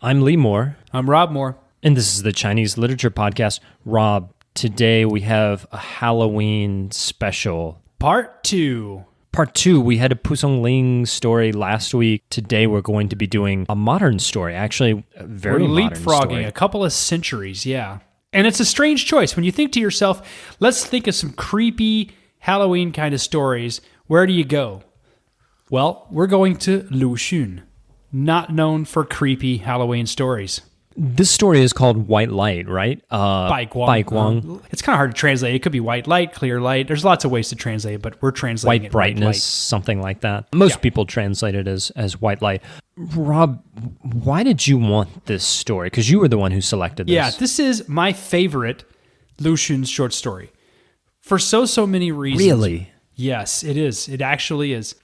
I'm Lee Moore. I'm Rob Moore. And this is the Chinese Literature Podcast. Rob, today we have a Halloween special. Part 2. Part 2, we had a Pusong Ling story last week. Today we're going to be doing a modern story, actually a very modern story. We're leapfrogging a couple of centuries, yeah. And it's a strange choice. When you think to yourself, let's think of some creepy Halloween kind of stories, where do you go? Well, we're going to Lu Xun, not known for creepy Halloween stories. This story is called White Light, right? Bai Guang. It's kind of hard to translate. It could be white light, clear light. There's lots of ways to translate it, but we're translating white brightness, something like that. Most people translate it as white light. Rob, why did you want this story? Because you were the one who selected this. Yeah, this is my favorite Lu Xun short story. For so many reasons. Really? Yes, it is. It actually is.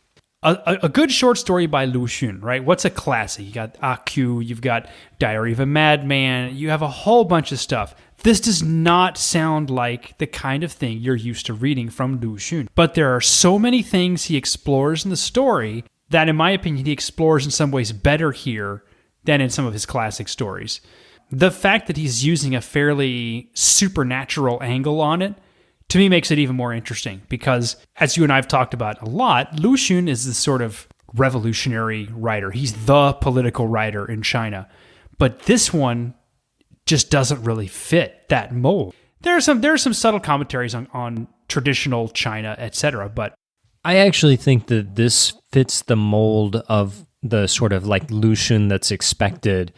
A good short story by Lu Xun, right? What's a classic? You got A.Q., you've got Diary of a Madman, you have a whole bunch of stuff. This does not sound like the kind of thing you're used to reading from Lu Xun. But there are so many things he explores in the story that, in my opinion, he explores in some ways better here than in some of his classic stories. The fact that he's using a fairly supernatural angle on it, to me, makes it even more interesting because, as you and I have talked about a lot, Lu Xun is this sort of revolutionary writer. He's the political writer in China. But this one just doesn't really fit that mold. There are some subtle commentaries on traditional China, etc. But I actually think that this fits the mold of the sort of like Lu Xun that's expected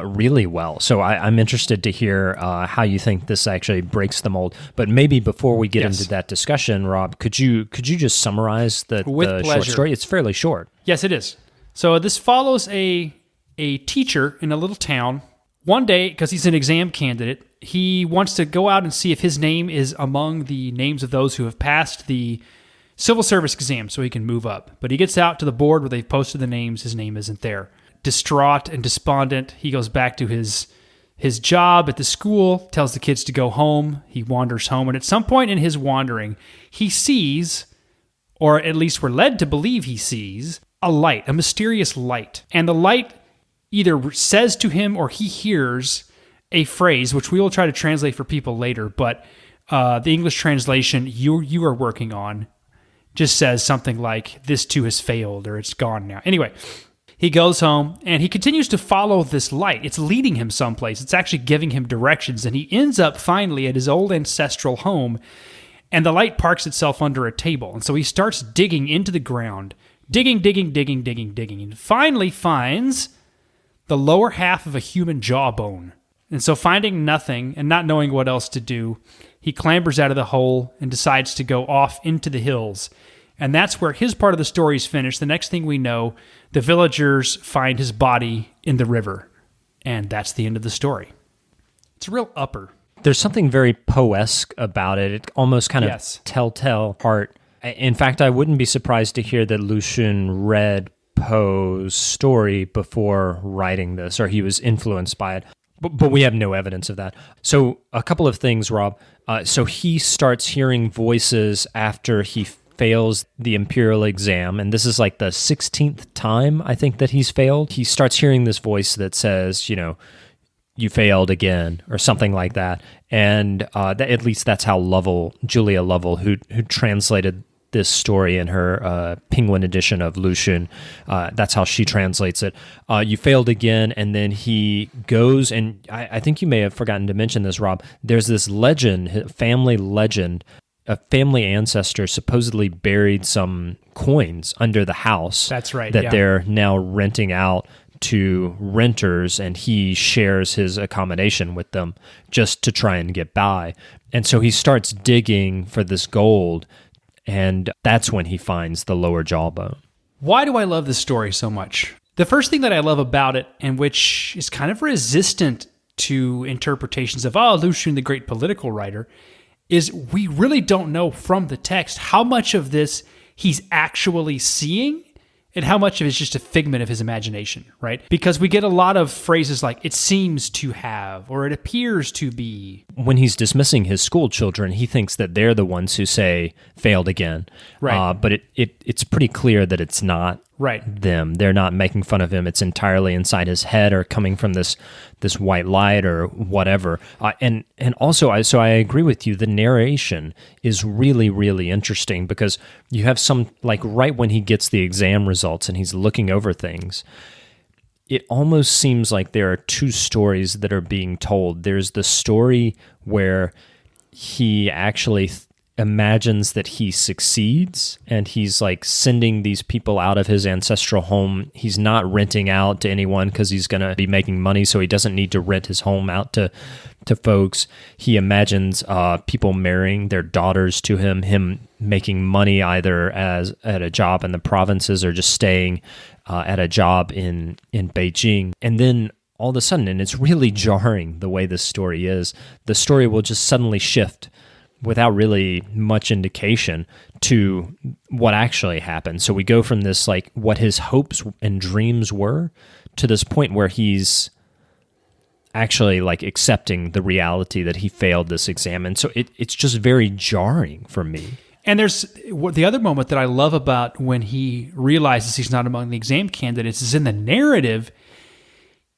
really well. So I'm interested to hear how you think this actually breaks the mold. But maybe before we get into that discussion, Rob, could you just summarize the short story? It's fairly short. Yes, it is. So this follows a teacher in a little town. One day, because he's an exam candidate, he wants to go out and see if his name is among the names of those who have passed the civil service exam so he can move up. But he gets out to the board where they've posted the names. His name isn't there. Distraught and despondent, he goes back to his job at the school, tells the kids to go home. He wanders home, and at some point in his wandering, he sees, or at least we're led to believe he sees, a light, a mysterious light. And the light either says to him or he hears a phrase, which we will try to translate for people later, but the English translation you are working on just says something like, this too has failed, or it's gone now. Anyway, he goes home, and he continues to follow this light. It's leading him someplace. It's actually giving him directions, and he ends up finally at his old ancestral home, and the light parks itself under a table. And so he starts digging into the ground, digging, and finally finds the lower half of a human jawbone. And so finding nothing and not knowing what else to do, he clambers out of the hole and decides to go off into the hills. And that's where his part of the story is finished. The next thing we know, the villagers find his body in the river. And that's the end of the story. It's a real upper. There's something very Poe-esque about it. It almost kind of telltale heart. In fact, I wouldn't be surprised to hear that Lu Xun read Poe's story before writing this, or he was influenced by it. But we have no evidence of that. So a couple of things, Rob. So he starts hearing voices after he fails the imperial exam, and this is like the 16th time, I think, that he's failed. He starts hearing this voice that says, you failed again, or something like that. And at least that's how Julia Lovell, who translated this story in her Penguin edition of Lu Xun, that's how she translates it. You failed again, and then he goes, and I think you may have forgotten to mention this, Rob. There's this legend, family legend. A family ancestor supposedly buried some coins under the house. That's right. That they're now renting out to renters, and he shares his accommodation with them just to try and get by. And so he starts digging for this gold, and that's when he finds the lower jawbone. Why do I love this story so much? The first thing that I love about it, and which is kind of resistant to interpretations of, Lu Xun, the great political writer, is we really don't know from the text how much of this he's actually seeing and how much of it is just a figment of his imagination, right? Because we get a lot of phrases like, it seems to have, or it appears to be. when he's dismissing his school children, he thinks that they're the ones who say failed again. Right. But it's pretty clear that it's not them. They're not making fun of him. It's entirely inside his head or coming from this white light or whatever. And also, I agree with you. The narration is really, really interesting because you have some, like right when he gets the exam results and he's looking over things, it almost seems like there are two stories that are being told. There's the story where he actually imagines that he succeeds and he's like sending these people out of his ancestral home. He's not renting out to anyone because he's going to be making money, so he doesn't need to rent his home out to folks. He imagines people marrying their daughters to him making money either at a job in the provinces or just staying at a job in Beijing. And then all of a sudden, and it's really jarring the way this story is, the story will just suddenly shift without really much indication to what actually happened. So we go from this, like, what his hopes and dreams were to this point where he's actually, like, accepting the reality that he failed this exam. And so it's just very jarring for me. And there's the other moment that I love about when he realizes he's not among the exam candidates is in the narrative.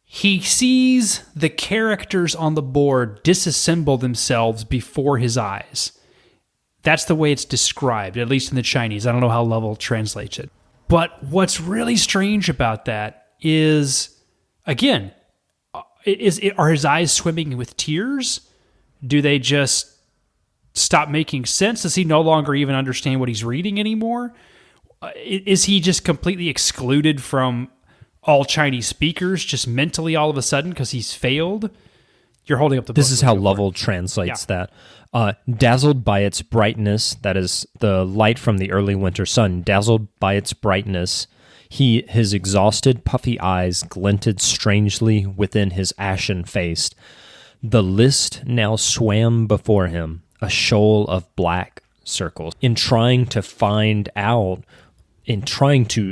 He sees the characters on the board disassemble themselves before his eyes. That's the way it's described, at least in the Chinese. I don't know how Lovell translates it. But what's really strange about that is, again, are his eyes swimming with tears? Do they just stop making sense? Does he no longer even understand what he's reading anymore? Is he just completely excluded from all Chinese speakers just mentally all of a sudden because he's failed? You're holding up the book. This is how Lovell translates that. Dazzled by its brightness, that is the light from the early winter sun, dazzled by its brightness, his exhausted, puffy eyes glinted strangely within his ashen face. The list now swam before him, a shoal of black circles. In trying to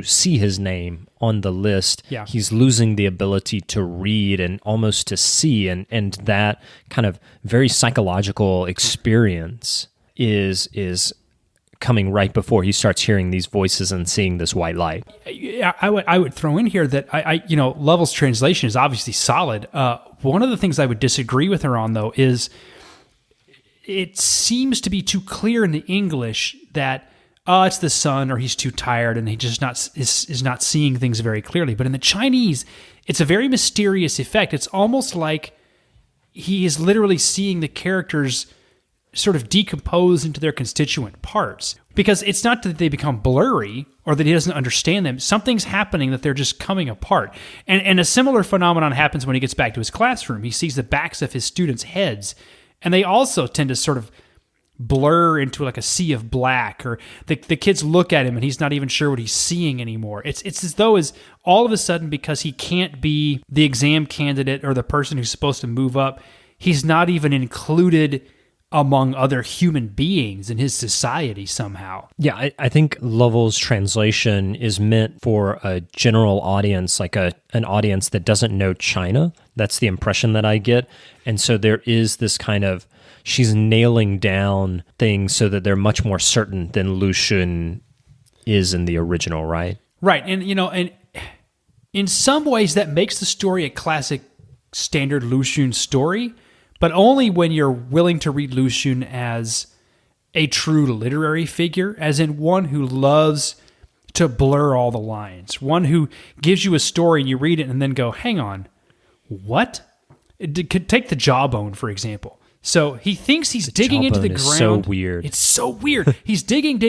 see his name on the list, he's losing the ability to read and almost to see, and that kind of very psychological experience is coming right before he starts hearing these voices and seeing this white light. I would throw in here that Lovell's translation is obviously solid. One of the things I would disagree with her on, though, is it seems to be too clear in the English that it's the sun or he's too tired and he just is not seeing things very clearly. But in the Chinese, it's a very mysterious effect. It's almost like he is literally seeing the characters sort of decompose into their constituent parts. Because it's not that they become blurry or that he doesn't understand them. Something's happening that they're just coming apart. And a similar phenomenon happens when he gets back to his classroom. He sees the backs of his students' heads, and they also tend to sort of blur into like a sea of black, or the kids look at him and he's not even sure what he's seeing anymore. It's as though all of a sudden, because he can't be the exam candidate or the person who's supposed to move up, he's not even included among other human beings in his society somehow. Yeah, I think Lovell's translation is meant for a general audience, like an audience that doesn't know China. That's the impression that I get. And so there is this kind of, she's nailing down things so that they're much more certain than Lu Xun is in the original, right? Right. And, and in some ways that makes the story a classic standard Lu Xun story, but only when you're willing to read Lu Xun as a true literary figure, as in one who loves to blur all the lines, one who gives you a story and you read it and then go, hang on, what? Take the Jawbone, for example. So he thinks he's digging into the ground. It's so weird. It's so weird. He's digging.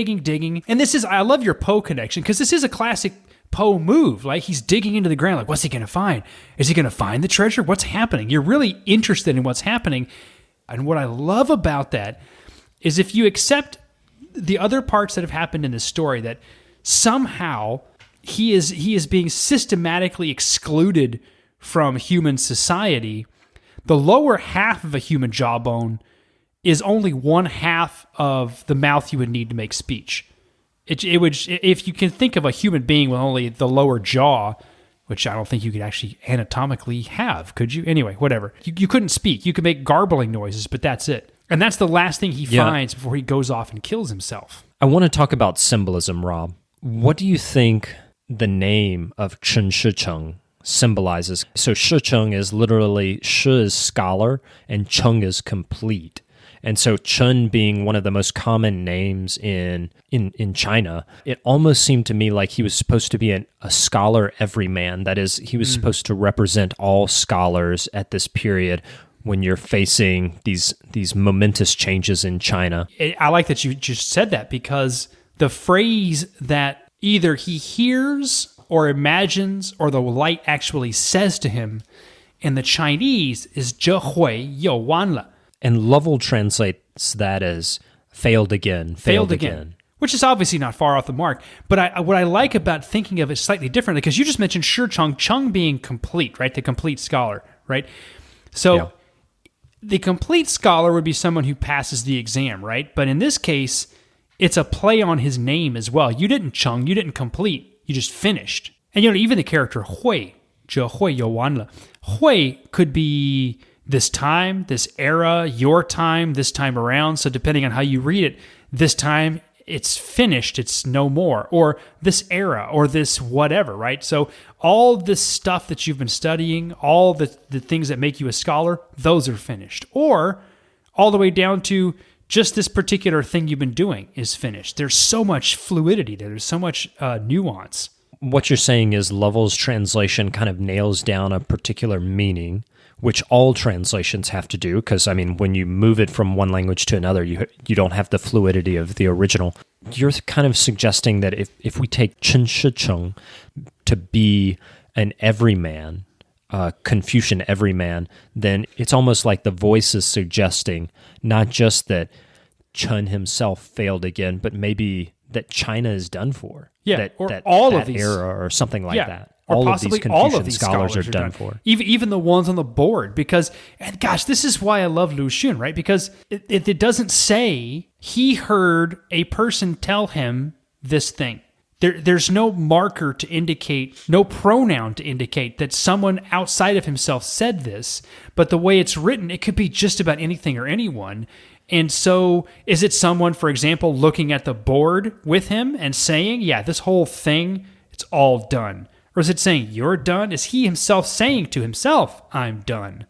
And I love your Poe connection, because this is a classic Poe move. Like, he's digging into the ground. Like, what's he going to find? Is he going to find the treasure? What's happening? You're really interested in what's happening. And what I love about that is if you accept the other parts that have happened in this story, that somehow he is being systematically excluded from human society, the lower half of a human jawbone is only one half of the mouth you would need to make speech. It would, if you can think of a human being with only the lower jaw, which I don't think you could actually anatomically have, could you? Anyway, whatever. You couldn't speak. You could make garbling noises, but that's it. And that's the last thing he finds before he goes off and kills himself. I want to talk about symbolism, Rob. What do you think the name of Chen Shicheng symbolizes? So Shicheng is literally, Shi is scholar and Cheng is complete. And so Chen being one of the most common names in China, it almost seemed to me like he was supposed to be a scholar everyman. That is, he was supposed to represent all scholars at this period when you're facing these momentous changes in China. I like that you just said that, because the phrase that either he hears or imagines or the light actually says to him in the Chinese is 这会有完了. And Lovell translates that as failed again. Which is obviously not far off the mark. But what I like about thinking of it slightly differently, because you just mentioned Cheng being complete, right? The complete scholar, right? So the complete scholar would be someone who passes the exam, right? But in this case, it's a play on his name as well. You didn't Cheng, you didn't complete, you just finished. And even the character Hui, 这会有完了. Hui could be this time, this era, your time, this time around. So depending on how you read it, this time it's finished, it's no more. Or this era, or this whatever, right? So all this stuff that you've been studying, all the things that make you a scholar, those are finished. Or all the way down to just this particular thing you've been doing is finished. There's so much fluidity there. There's so much nuance. What you're saying is Lovell's translation kind of nails down a particular meaning, which all translations have to do, because, when you move it from one language to another, you don't have the fluidity of the original. You're kind of suggesting that if we take Chen Shicheng to be an everyman, Confucian everyman, then it's almost like the voice is suggesting not just that Chen himself failed again, but maybe that China is done for. Yeah, that all that of these era or something like that. Or all possibly of these all Confucian of these scholars are done for. Even the ones on the board, because, and gosh, this is why I love Lu Xun, right? Because it doesn't say he heard a person tell him this thing. There's no marker to indicate, no pronoun to indicate that someone outside of himself said this, but the way it's written, it could be just about anything or anyone. And so is it someone, for example, looking at the board with him and saying, yeah, this whole thing, it's all done? Or is it saying, you're done? Is he himself saying to himself, I'm done?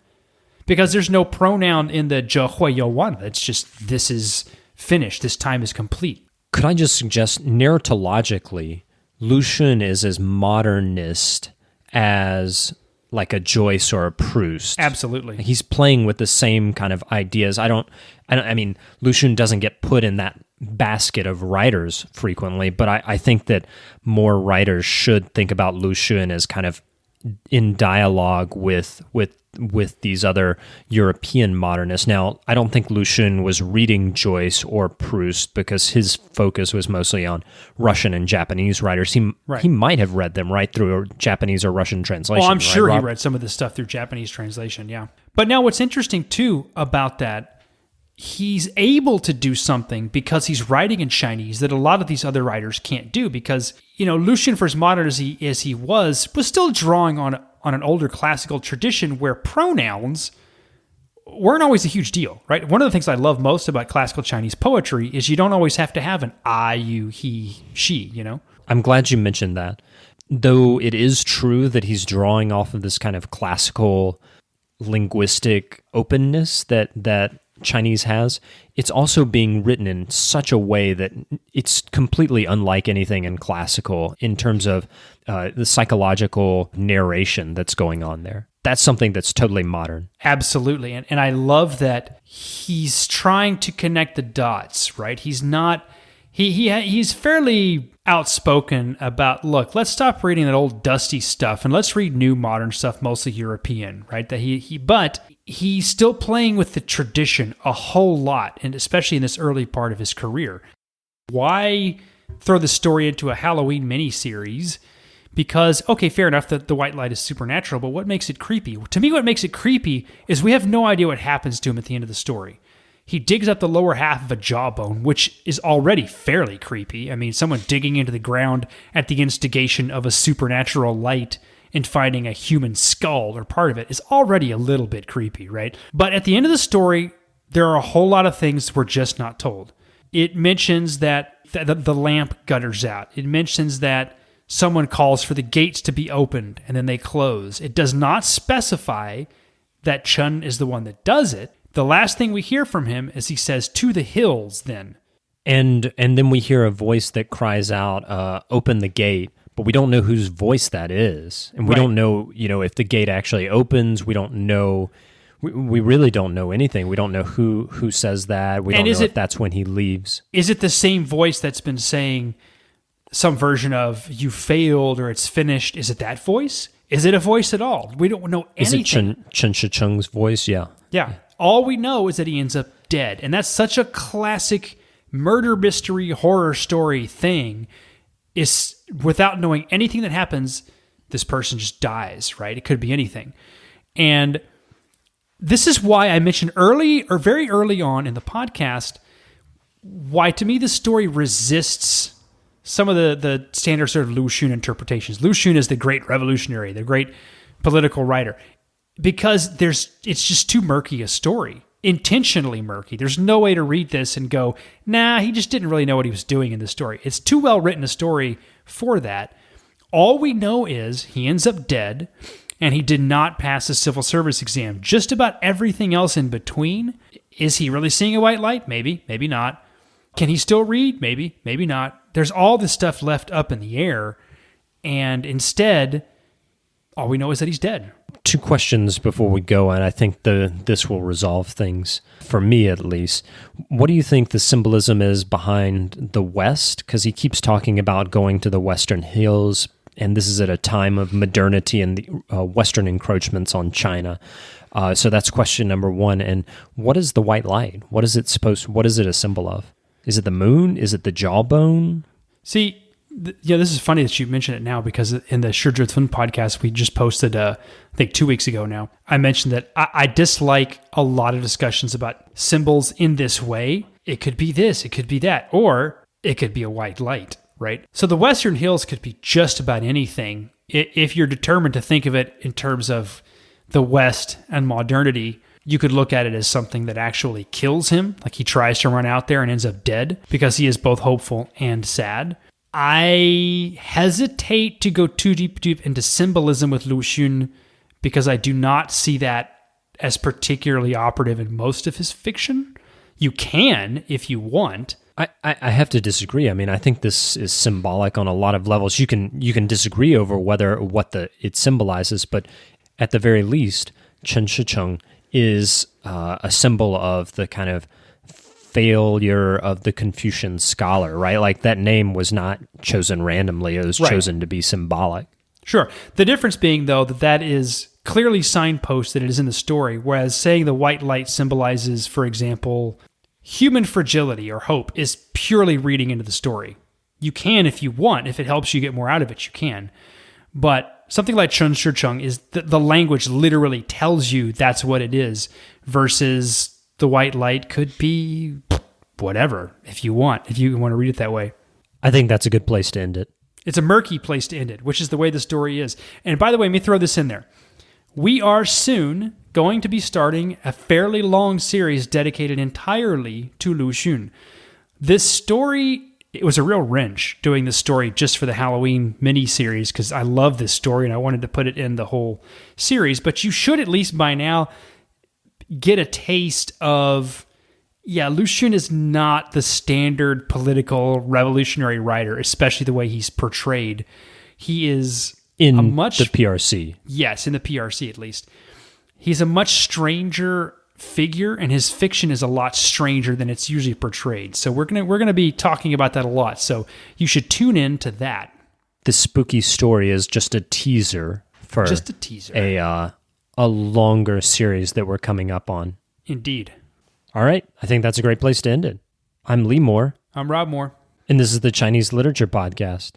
Because there's no pronoun in the 这会有完了. It's just, this is finished. This time is complete. Could I just suggest, narratologically, Lu Xun is as modernist as like a Joyce or a Proust. Absolutely. He's playing with the same kind of ideas. Lu Xun doesn't get put in that basket of writers frequently, but I think that more writers should think about Lu Xun as kind of in dialogue with these other European modernists. Now, I don't think Lu Xun was reading Joyce or Proust because his focus was mostly on Russian and Japanese writers. He might have read them right through a Japanese or Russian translation. Well, I'm sure he read some of this stuff through Japanese translation, yeah. But now what's interesting, too, about that, he's able to do something because he's writing in Chinese that a lot of these other writers can't do, because, Lu Xun, for as modern as he was still drawing on an older classical tradition where pronouns weren't always a huge deal, right? One of the things I love most about classical Chinese poetry is you don't always have to have an I, you, he, she, I'm glad you mentioned that. Though it is true that he's drawing off of this kind of classical linguistic openness that Chinese has, it's also being written in such a way that it's completely unlike anything in classical in terms of the psychological narration that's going on there. That's something that's totally modern. Absolutely. And I love that he's trying to connect the dots, right? He's not... He's fairly outspoken about, look, let's stop reading that old dusty stuff and let's read new modern stuff, mostly European, right? But he's still playing with the tradition a whole lot, and especially in this early part of his career. Why throw the story into a Halloween miniseries? Because, okay, fair enough that the white light is supernatural, but what makes it creepy? To me, what makes it creepy is we have no idea what happens to him at the end of the story. He digs up the lower half of a jawbone, which is already fairly creepy. Someone digging into the ground at the instigation of a supernatural light and finding a human skull or part of it is already a little bit creepy, right? But at the end of the story, there are a whole lot of things we're just not told. It mentions that the lamp gutters out. It mentions that someone calls for the gates to be opened and then they close. It does not specify that Chun is the one that does it. The last thing we hear from him is he says, "To the hills, then." And then we hear a voice that cries out, "Open the gate." But we don't know whose voice that is. And we don't know, if the gate actually opens. We don't know. We really don't know anything. We don't know who says that. We don't know if that's when he leaves. Is it the same voice that's been saying some version of "you failed" or "it's finished"? Is it that voice? Is it a voice at all? We don't know anything. Is it Chen Shicheng's voice? Yeah. Yeah. All we know is that he ends up dead. And that's such a classic murder mystery horror story thing. Is without knowing anything that happens, this person just dies, right? It could be anything. And this is why I mentioned very early on in the podcast, why to me this story resists some of the standard sort of Lu Xun interpretations. Lu Xun is the great revolutionary, the great political writer, because it's just too murky a story, intentionally murky. There's no way to read this and go, nah, he just didn't really know what he was doing in this story. It's too well written a story for that. All we know is he ends up dead, and he did not pass the civil service exam. Just about everything else in between, is he really seeing a white light? Maybe, maybe not. Can he still read? Maybe, maybe not. There's all this stuff left up in the air, and instead, all we know is that he's dead. 2 questions before we go, and I think this will resolve things, for me at least. What do you think the symbolism is behind the West? Because he keeps talking about going to the Western Hills, and this is at a time of modernity and the Western encroachments on China. So that's question number 1. And what is the white light? What is it a symbol of? Is it the moon? Is it the jawbone? See, this is funny that you mention it now, because in the Lu Xun podcast we just posted, I think 2 weeks ago now, I mentioned that I dislike a lot of discussions about symbols in this way. It could be this, it could be that, or it could be a white light, right? So the Western Hills could be just about anything if you're determined to think of it in terms of the West and modernity. You could look at it as something that actually kills him, like he tries to run out there and ends up dead because he is both hopeful and sad. I hesitate to go too deep into symbolism with Lu Xun because I do not see that as particularly operative in most of his fiction. You can, if you want. I have to disagree. I mean, I think this is symbolic on a lot of levels. You can disagree over what it symbolizes, but at the very least, Chen Shicheng is a symbol of the kind of failure of the Confucian scholar, right? Like that name was not chosen randomly. It was chosen to be symbolic. Sure. The difference being, though, that is clearly signposted that it is in the story, whereas saying the white light symbolizes, for example, human fragility or hope is purely reading into the story. You can if you want. If it helps you get more out of it, you can. But something like Chen Shicheng is the language literally tells you that's what it is, versus the white light could be whatever if you want to read it that way. I think that's a good place to end it. It's a murky place to end it, which is the way the story is. And by the way, let me throw this in there. We are soon going to be starting a fairly long series dedicated entirely to Lu Xun. This story, it was a real wrench doing this story just for the Halloween mini-series, because I love this story and I wanted to put it in the whole series. But you should at least by now get a taste of, Lu Xun is not the standard political revolutionary writer, especially the way he's portrayed. He is in the PRC. Yes, in the PRC at least. He's a much stranger figure, and his fiction is a lot stranger than it's usually portrayed. So we're gonna be talking about that a lot. So you should tune in to that. This spooky story is just a teaser for a longer series that we're coming up on. Indeed. All right. I think that's a great place to end it. I'm Lee Moore. I'm Rob Moore. And this is the Chinese Literature Podcast.